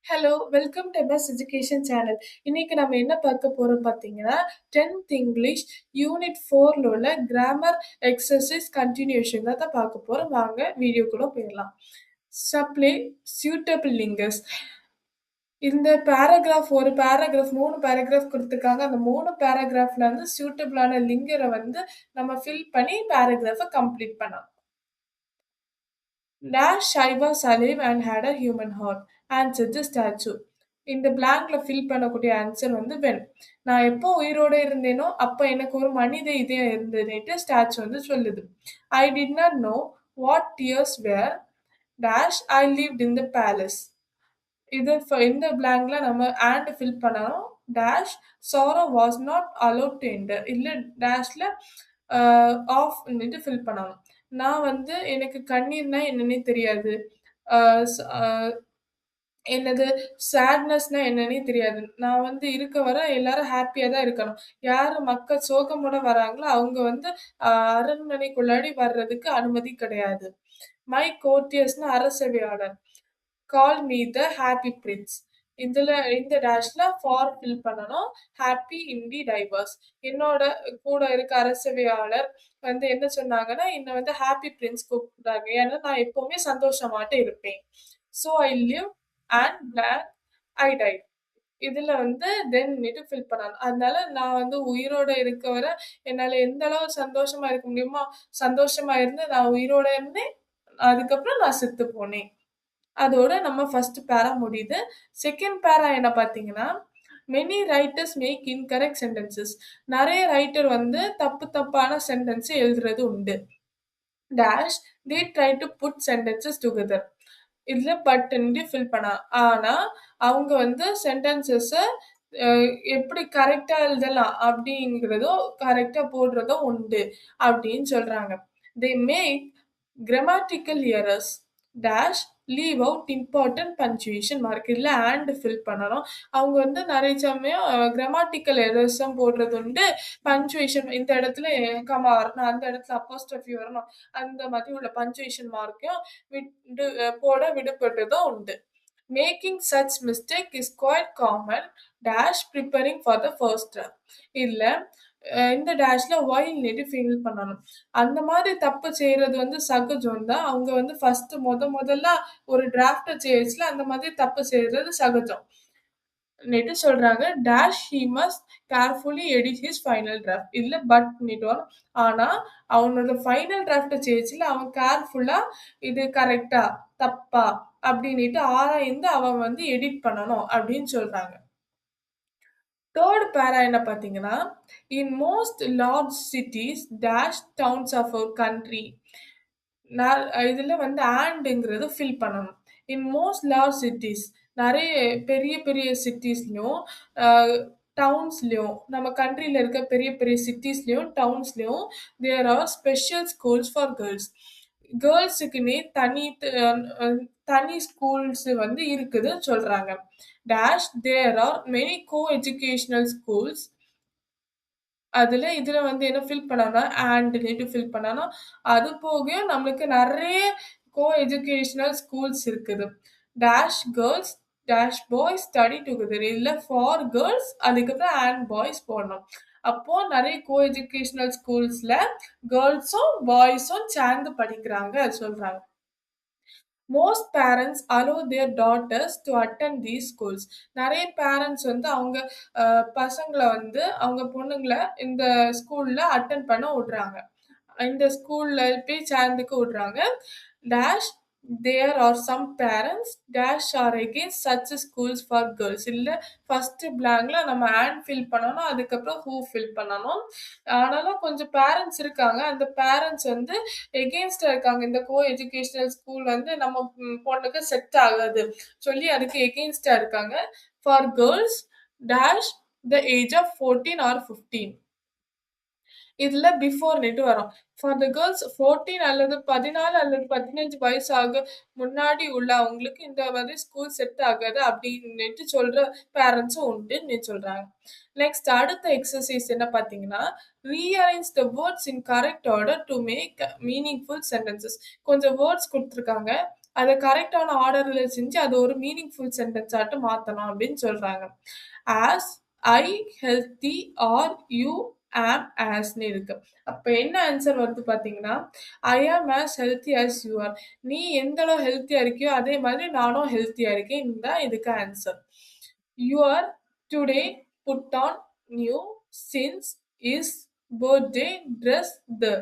Hello! Welcome to MS education channel. இன்னைக்கு நம்ம என்ன பார்க்க போறோம் பார்த்தீங்கன்னா, 10th இங்கிலீஷ் யூனிட் 4ல உள்ள கிராமர் எக்ஸர்சைஸ் கன்டினியூஷன் தான் பார்க்க போறோம். வாங்க வீடியோக்குள்ள போயிரலாம். Supply suitable linkers. இந்த ஒரு பேராகிராஃப் 3 பேராகிராஃப் குடுத்துருக்காங்க. அந்த 3 பேராகிராஃப்ல வந்து சூட்டபிளான லிங்கர வந்து நம்ம ஃபில் பண்ணி பேராகிராஃப கம்ப்ளீட் பண்ணணும். Dash I was alive and had a human heart, answered the statue. இந்த பிளாங்க்ல ஃபில் பண்ணக்கூடிய ஆன்சர் வந்து வென். நான் எப்போ உயிரோட இருந்தேனோ அப்ப எனக்கு ஒரு மனித இதயம் இருந்ததுன்னுட்டு ஸ்டாச்சு வந்து சொல்லுது. I did not know what tears were dash I lived in the palace. இந்த பிளாங்க்ல நம்ம and ஃபில் பண்ணணும். Dash sorrow was not allowed to enter. இல்ல டேஷ்ல ஆஃப் ஃபில் பண்ணணும். நான் வந்து எனக்கு கண்ணீர்னா என்னன்னே தெரியாது. அ ஸ் அ என்னது சேட்னஸ்னா என்னன்னே தெரியாது. நான் வந்து இருக்க வர எல்லாரும் ஹேப்பியா தான் இருக்கணும். யாரு மக்கள் சோகமோட வராங்களோ, அவங்க வந்து அரண்மனைக்குள்ளாடி வர்றதுக்கு அனுமதி கிடையாது. மை கோர்ட்டியர்ஸ்னா அரசவையாளர். Call me the happy prince. இந்த டேஷ்ல ஃபார் ஃபில் பண்ணணும். Happy indeed I was. என்னோட கூட இருக்க அரசவையாளர் வந்து என்ன சொன்னாங்கன்னா, என்ன வந்து ஹாப்பி பிரின்ஸ் கூப்பிட்டாங்க. ஏன்னா நான் எப்பவுமே சந்தோஷமாட்டு இருப்பேன். So I live and blank I died. இதுல வந்து தென் ஃபில் பண்ணணும். அதனால நான் வந்து உயிரோட இருக்க வர என்னால எந்த அளவு சந்தோஷமா இருக்க முடியுமோ சந்தோஷமா இருந்து நான் உயிரோட இருந்தேன். அதுக்கப்புறம் நான் செத்து போனேன். அதோட நம்ம ஃபர்ஸ்ட் பேரா முடியுது. செகண்ட் பேரா என்ன பார்த்தீங்கன்னா, many writers make incorrect sentences. நெறைய ரைட்டர் வந்து தப்பான சென்டென்ஸ் எழுதுறது உண்டு. Dash they try to put sentences together. இதுல பட்ன்னு ஃபில் பண்ணலாம். ஆனா அவங்க வந்து சென்டென்சஸ எப்படி கரெக்ட்டா எழுதலாம் அப்படிங்கிறதும் கரெக்ட்டா போடுறதும் உண்டு அப்படின்னு சொல்றாங்க. They make grammatical errors dash leave out important punctuation mark. இதுல அண்ட் ஃபில் பண்ணணும். அவங்க வந்து நிறைய சமயம் கிராமட்டிக்கல் எரர்ஸும் போடுறது உண்டு. பங்க்சுவேஷன் இந்த இடத்துல கமா வரணும், அந்த இடத்துல அப்போஸ்ட்ரோஃபி வரணும், அந்த மாதிரி உள்ள பங்க்சுவேஷன் மார்க்கையும் போட விடுபட்டதும் உண்டு. Making such mistake is quite common dash preparing for the first draft. இல்ல இந்த டேஷ்ல ஒயில் ஃபில் பண்ணணும். அந்த மாதிரி தப்பு செய்யறது வந்து சகஜம் தான். அவங்க வந்து ஃபர்ஸ்ட் முதல்ல ஒரு டிராஃப்ட் செய்யச்சுல அந்த மாதிரி தப்பு செய்யறது சகஜம் சொல்றாங்க. Dash he must carefully edit his final draft. இல்ல பட் வரும். ஆனா அவனோட ஃபைனல் டிராஃப்ட் செய்யச்சுல அவன் கேர்ஃபுல்லா இது கரெக்டா தப்பா அப்படின்னுட்டு ஆராய்ந்து அவன் வந்து எடிட் பண்ணணும் அப்படின்னு சொல்றாங்க. தேர்ட் பேரா என்ன பார்த்தீங்கன்னா, in most large cities dash towns of our country. இதுல வந்து ஆண்ட்ங்கிறது ஃபில் பண்ணணும். இன் மோஸ்ட் லார்ஜ் சிட்டீஸ் நிறைய பெரிய பெரிய சிட்டீஸ்லயும் டவுன்ஸ்லயும் நம்ம கண்ட்ரில இருக்க பெரிய பெரிய சிட்டீஸ்லயும் டவுன்ஸ்லயும் there are special schools for girls. கேர்ள்ஸுக்குன்னே தனி ஸ்கூல்ஸ் வந்து இருக்குதுன்னு சொல்றாங்க. Dash there are many co educational schools. இதுல வந்து என்ன ஃபில் பண்ணணும்னா ஃபில் பண்ணணும். அது போக நம்மளுக்கு நிறைய கோ எஜுகேஷனல் ஸ்கூல்ஸ் இருக்குது. Dash girls dash boys study together. இல்ல ஃபார் கேர்ள்ஸ் அதுக்கப்புறம் அண்ட் பாய்ஸ் போடணும். அப்போ நிறைய கோ எஜுகேஷனல் ஸ்கூல்ஸ்ல கேர்ள்ஸும் பாய்ஸும் சேர்ந்து படிக்கிறாங்க சொல்றாங்க. Most parents allow their daughters to attend these schools. நிறைய பேரண்ட்ஸ் வந்து அவங்க பசங்களை வந்து அவங்க பொண்ணுங்களை இந்த ஸ்கூல்ல அட்டென்ட் பண்ண விடுறாங்க. இந்த ஸ்கூல்ல போய் சேர்ந்துக்க விடுறாங்க. Dash there are some parents dash are against such schools for girls. இல்ல ஃபர்ஸ்ட் பிளாங்க்ல நம்ம ஆண்ட் ஃபில் பண்ணணும், அதுக்கப்புறம் ஹூ ஃபில் பண்ணணும். ஆனாலும் கொஞ்சம் பேரண்ட்ஸ் இருக்காங்க. அந்த பேரண்ட்ஸ் வந்து எகெயின்ஸ்டா இருக்காங்க. இந்த கோ எஜுகேஷனல் ஸ்கூல் வந்து நம்ம பொண்ணுக்கு செட் ஆகாது சொல்லி அதுக்கு எகெயின்ஸ்டா இருக்காங்க. For girls dash the age of 14 or 15. இதுல பிஃபோர் வரும். ஃபார் த கேர்ள்ஸ் 14 அல்லது 14 அல்லது 15 வயசு ஆக முன்னாடி உள்ள அவங்களுக்கு இந்த மாதிரி ஸ்கூல் செட் ஆகாது அப்படின்னு சொல்ற பேரண்ட்ஸும் உண்டுன்னு சொல்றாங்க. நெக்ஸ்ட் அடுத்த எக்ஸசைஸ் என்ன பார்த்தீங்கன்னா, rearrange the words in correct order to make meaningful sentences. கொஞ்சம் வேர்ட்ஸ் கொடுத்துருக்காங்க. அத கரெக்ட்டான ஆர்டர்ல செஞ்சு அது ஒரு மீனிங்ஃபுல் சென்டென்ஸ் ஆட்டு மாத்தணும் அப்படின்னு சொல்றாங்க. As, I, healthy, are, you, am, ஆஸ்ன்னு இருக்கு. அப்ப என்ன ஆன்சர் வருது பார்த்தீங்கன்னா, I am as healthy as you are. நீ எந்த அளவு ஹெல்த்தியா இருக்கியோ, அதே மாதிரி நானும் ஹெல்த்தியா இருக்கேன். இதுதான் இதுக்கு answer. You are today put on new since is birthday dress the.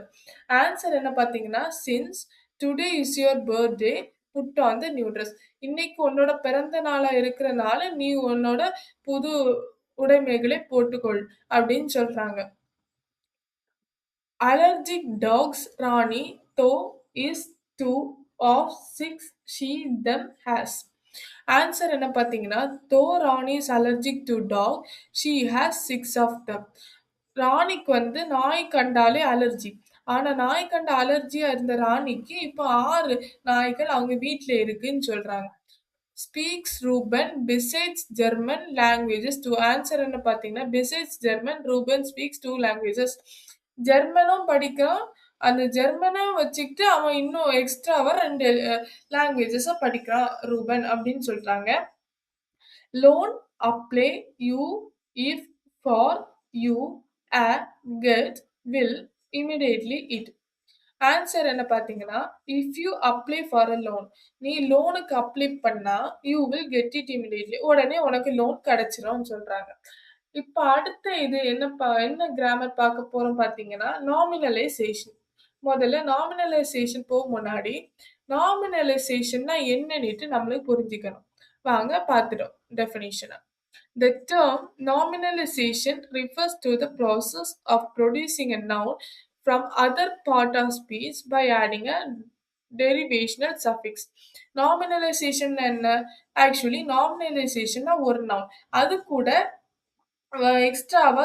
Answer என்ன பார்த்தீங்கன்னா, since today is your birthday put on the new dress. இன்னைக்கு உன்னோட பிறந்த நாளா இருக்கிறனால, நீ உன்னோட புது உடைமைகளை போட்டுக்கொள் அப்படின்னு சொல்றாங்க. Allergic dogs Rani though is two of six she them has. Answer என்ன பார்த்தீங்கன்னா, though Rani is allergic to dog she has six of them. ராணிக்கு வந்து நாய் கண்டாலே அலர்ஜி. ஆனா நாய் கண்ட அலர்ஜியா இருந்த ராணிக்கு இப்போ 6 நாய்கள் அவங்க வீட்ல இருக்குன்னு சொல்றாங்க. Speaks Ruben besides German languages two. Answer என்ன பார்த்தீங்கன்னா, besides German Ruben speaks two languages. ஜெர்மனும் படிக்கிறான். அந்த ஜெர்மனும் வச்சுக்கிட்டு அவன் இன்னும் எக்ஸ்ட்ராவா 2 லாங்குவேஜஸ படிக்கிறான் ரூபன் அப்படின்னு சொல்றாங்க. Loan apply you if for you a get will immediately it. Answer என்ன பார்த்தீங்கன்னா, if you apply for a loan. நீ லோனுக்கு அப்ளை பண்ணா, you will get it immediately. உடனே உனக்கு லோன் கிடைச்சிரும்னு சொல்றாங்க. இப்ப அடுத்த இது என்ன கிராமர் பார்க்க போறோம் பார்த்தீங்கன்னா, நாமினலைசேஷன். முதல்ல நாமினலைசேஷன் முன்னாடி, நாமினலைசேஷன்னா என்னன்னுட்டு நம்மளுக்கு புரிஞ்சுக்கணும். வாங்க பார்த்துட்டோம் டெஃபினிஷன. The term nominalization refers to the process of producing a noun from other part of speech by adding a derivational suffix. Nominalization என்ன? ஆக்சுவலி நாமினலைசேஷன்னா ஒரு noun. அது கூட எக்ஸ்ட்ராவா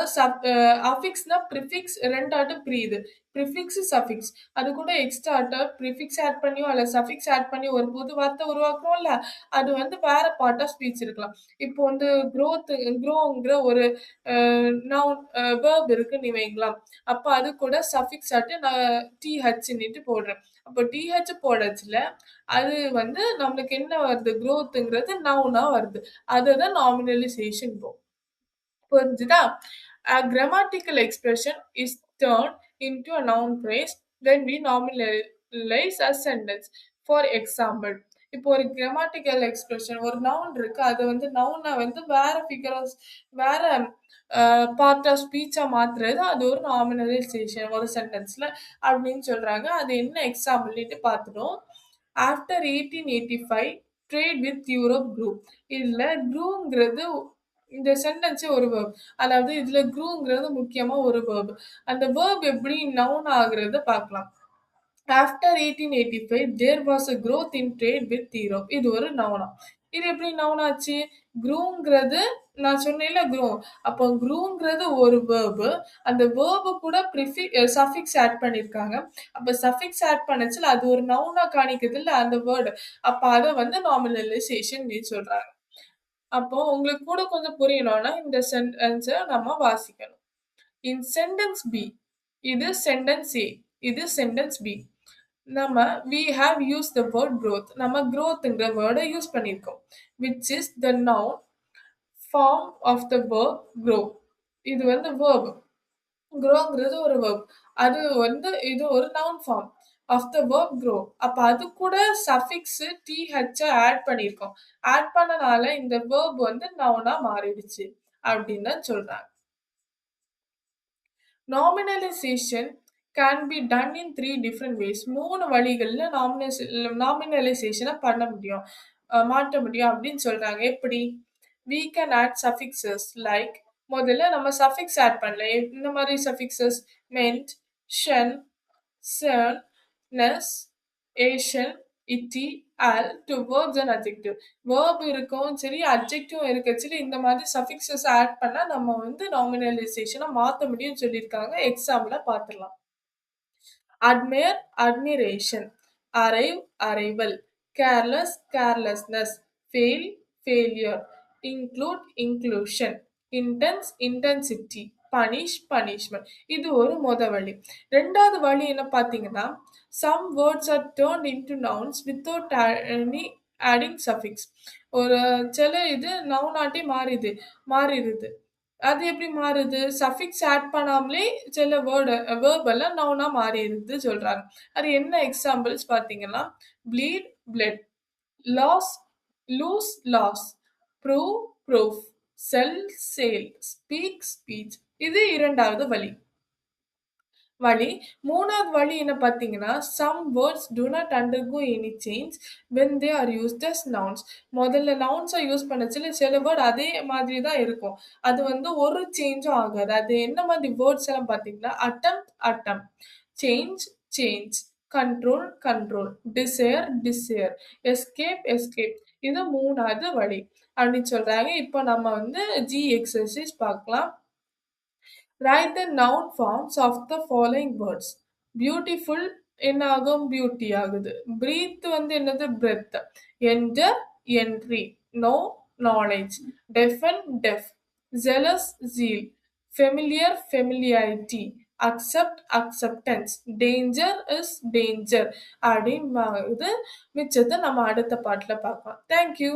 அஃபிக்ஸ்னா ப்ரிஃபிக்ஸ் 2 ஆட்டம் பிரியுது. Prefix, suffix. அது கூட எக்ஸ்ட்ரா ஆட்டம் ப்ரிஃபிக்ஸ் ஆட் பண்ணியோ, அல்ல சஃபிக்ஸ் ஆட் பண்ணி ஒரு புது வார்த்தை உருவாக்குறோம்ல, அது வந்து வேற பார்ட் ஆஃப் ஸ்பீச் இருக்கலாம். இப்போ வந்து க்ரோங்கிற ஒரு நவுன் வெர்ப் இருக்குன்னு வைங்களா, அப்ப அது கூட சஃபிக்ஸ் ஆட்டு நான் டிஹெச்ன்னுட்டு போடுறேன். அப்போ டிஹெச் போடச்சுல, அது வந்து நம்மளுக்கு என்ன வருது? க்ரோத்ங்கிறது நவுனா வருது. அதுதான் நாமினலைசேஷன் புரிஞ்சுதா? A grammatical expression is turned into a noun phrase when we nominalize a sentence. For example, இப்போ ஒரு grammatical expression ஒரு noun இருக்கு. அது வந்து noun-அ வந்து வேற figures வேற பார்ட் ஆஃப் ஸ்பீச்சா மாத்துறது அது ஒரு நாமினலைசேஷன் ஒரு சென்டென்ஸ்ல அப்படின்னு சொல்றாங்க. அது என்ன எக்ஸாம்பிள்னுட்டு பார்த்துட்டோம். After 1885 trade with Europe grew. இதுல க்ரூங்கிறது இந்த சென்டென்ஸே ஒரு வேர்ப். அதாவது இதுல க்ரூங்கிறது முக்கியமா ஒரு வேர்ப். அந்த வேர்ப் எப்படி நவுன் ஆகுறத பார்க்கலாம். After 1885 there was a growth in trade with Europe. இது ஒரு நவுனா. இது எப்படி நவுன் ஆச்சு? க்ரூங்கிறது நான் சொன்னேன்ல க்ரூ. அப்போ க்ரூங்கிறது ஒரு வேர்ப். அந்த வேர்ப் கூட சஃபிக்ஸ் ஆட் பண்ணிருக்காங்க. அப்ப சஃபிக்ஸ் ஆட் பண்ணச்சுல அது ஒரு நவுனா காணிக்குதுல்ல அந்த வேர்ட். அப்ப அத வந்து நாமினலைசேஷன் சொல்றாங்க. அப்போ உங்களுக்கு கூட கொஞ்சம் புரியணும்னா இந்த சென்டென்ஸ நம்ம வாசிக்கணும். இன் சென்டென்ஸ் பி இது சென்டென்ஸ் ஏ, இது சென்டென்ஸ் பி. நம்ம we have used the word growth. நம்ம growthங்கிற வேர்ட யூஸ் பண்ணியிருக்கோம். which is the noun form of the verb grow. இது வந்து verb. growங்கிறது ஒரு verb. அது வந்து இது ஒரு noun form of the verb grow. அப்ப அது கூட suffix th ஆட் பண்ணியிருக்கோம். ஆட் பண்ணனால இந்த verb வந்து noun-ஆ மாறிடுச்சு அப்படின்னு தான் சொல்றாங்க. Nominalization can be done in 3 different ways. 3 வழிகள்ல நாமினலைசேஷன பண்ண முடியும். மாற்ற முடியும் அப்படின்னு சொல்றாங்க. எப்படி? We can add suffixes like முதல்ல நம்ம suffix ஆட் பண்ணலாம். இந்த மாதிரி suffixes meant, shen, cern, ness, asian, ity, al to verbs and adjective. verb இருக்கும் சரி adjective இருக்கச்சுல இந்த மாதிரி suffixes ஆட் பண்ணா நம்ம வந்து நாமினலைசேஷனை மாத்த முடியும்னு சொல்லியிருக்காங்க. எக்ஸாம்பிள பார்த்துடலாம். admire admiration, arrive arrival, careless carelessness, fail failure, include inclusion, intense intensity, punish, punishment. இது ஒரு வழி. 2வது வழி என்ன பார்த்தீங்கன்னா, some words are turned into nouns without any adding suffix. ஒரு சில இது நவுன் ஆட்டி மாறிருது. அது எப்படி மாறுது? சஃபிக்ஸ் ஆட் பண்ணாமலே சில வெர்ப் எல்லாம் நவுனா மாறிருது சொல்றாங்க. அது என்ன எக்ஸாம்பிள்ஸ் பார்த்தீங்கன்னா, bleed, blood, loss, loose, loss, prove, proof, sell, sale, speak, speech. இது 2வது வழி. வழி 3வது வழி என்ன பார்த்தீங்கன்னா, some words do not undergo any change when they are used as nouns. முதல்ல நவுன்ஸா யூஸ் பண்ணச்சுல சில வேர்ட் அதே மாதிரி தான் இருக்கும். அது வந்து ஒரு சேஞ்சும் ஆகாது. அது என்ன மாதிரி வேர்ட்ஸ் எல்லாம் பார்த்தீங்கன்னா, attempt, attempt, change, change, control, control, desire, desire, escape, escape. இது 3வது வழி அப்படின்னு சொல்றாங்க. இப்போ நம்ம வந்து எக்ஸர்சைஸ் பார்க்கலாம். Write the noun forms of the following words. Beautiful என்ன ஆகும்? பியூட்டி ஆகுது. Breathe வந்து என்னது? breath. Enter, entry. Know, knowledge. Deafen, deaf. Zealous, zeal. Familiar, familiarity. Accept, acceptance. Danger is danger. அப்படின்னு மிச்சத்தை நம்ம அடுத்த பாட்டுல பார்க்கலாம். Thank you.